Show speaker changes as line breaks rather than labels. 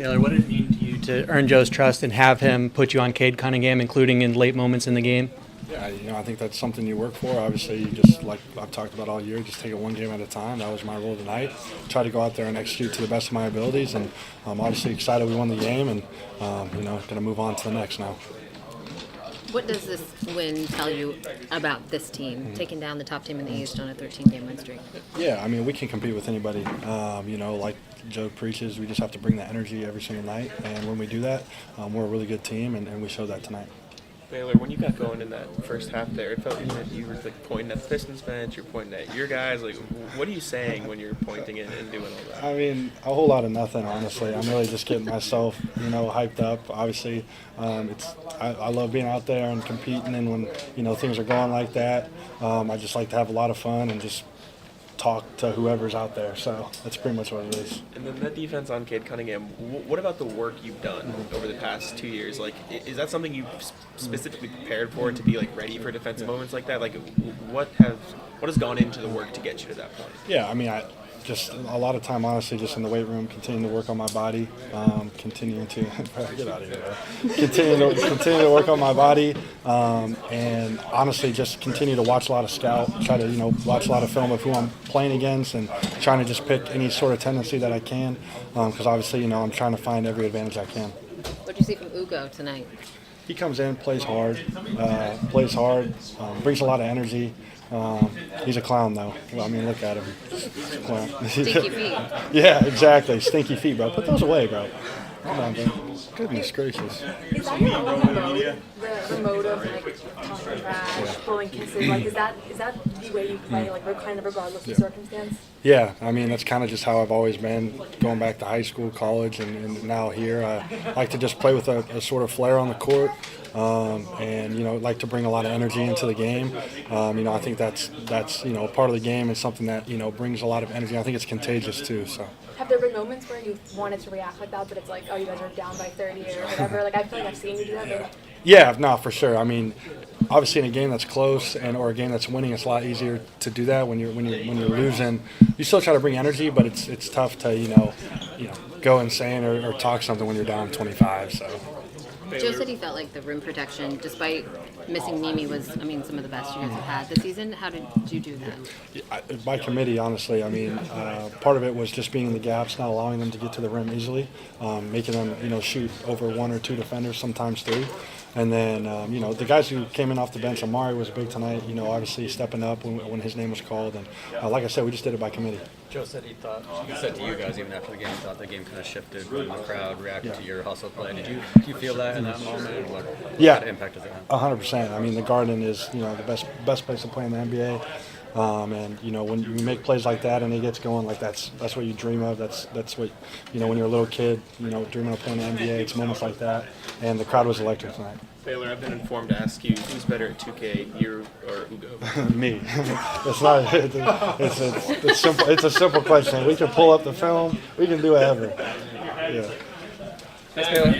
Baylor, what did it mean to you to earn Joe's trust and have him put you on Cade Cunningham, including in late moments in the game?
Yeah, I think that's something you work for. Obviously, you just, like I've talked about all year, just take it one game at a time. That was my role tonight. Try to go out there and execute to the best of my abilities, and I'm obviously excited we won the game, and going to move on to the next now.
What does this win tell you about this team, taking down the top team in the East on a 13-game win streak?
Yeah, I mean, we can compete with anybody. Like Joe preaches, we just have to bring that energy every single night, and when we do that, we're a really good team, and we showed that tonight.
Baylor, when you got going in that first half there, it felt like you were pointing at the Pistons bench, you're pointing at your guys. What are you saying when you're pointing and doing all that?
I mean, a whole lot of nothing, honestly. I'm really just getting myself, hyped up. Obviously, I love being out there and competing, and when things are going like that, I just like to have a lot of fun and just talk to whoever's out there. So that's pretty much what it is.
And then that defense on Cade Cunningham, what about the work you've done over the past 2 years? Is that something you've specifically prepared for to be ready for defensive moments like that? What has gone into the work to get you to that point?
Yeah, I mean, just a lot of time, honestly, just in the weight room, continuing to work on my body, continuing to get out of here, bro. Continue to work on my body, and honestly, just continue to watch a lot of scout, try to watch a lot of film of who I'm playing against, and trying to just pick any sort of tendency that I can, because obviously, I'm trying to find every advantage I can.
What did you see from Ugo tonight?
He comes in, plays hard, brings a lot of energy. He's a clown, though. Well, I mean, look at him. He's a clown.
Stinky feet.
Yeah, exactly. Stinky feet, bro. Put those away, bro. Come on, bro. Goodness gracious.
Is that your only mode? The mode of talking trash, blowing kisses? Is that the way you play, kind of regardless of circumstance?
Yeah, I mean, that's kind of just how I've always been, going back to high school, college, and now here. I like to just play with a sort of flair on the court, and like to bring a lot of energy into the game. I think that's part of the game, and something that brings a lot of energy. I think it's contagious too. So.
Have there been moments where you've wanted to react like that, but it's like, oh, you guys are down by 30 or whatever? I feel like I've seen you do that. But...
Yeah, no, for sure. I mean, obviously in a game that's close or a game that's winning, it's a lot easier to do that. When you're losing, you still try to bring energy, but it's tough to go insane or talk something when you're down 25. So.
Joe said he felt like the rim protection, despite missing Nimi, was, some of the best you guys have had this season. How did you do that?
By committee, honestly. I mean, part of it was just being in the gaps, not allowing them to get to the rim easily, making them, shoot over one or two defenders, sometimes three. And then, the guys who came in off the bench, Amari was big tonight, obviously stepping up when his name was called. And like I said, we just did it by committee.
Joe said he said to you guys even after the game, he thought the game kind of shifted when the crowd reacted to your hustle play. Did you feel that in that moment? What kind of impact does it have?
100%. I mean, the Garden is, the best place to play in the NBA. And when you make plays like that and it gets going, that's what you dream of. That's what when you're a little kid, dreaming of playing in the NBA. It's moments like that, and the crowd was electric tonight.
Baylor, I've been informed to ask you who's better at 2K, you or Ugo?
Me. It's not. It's simple. It's a simple question. We can pull up the film. We can do whatever. Yeah.
Thanks, Baylor.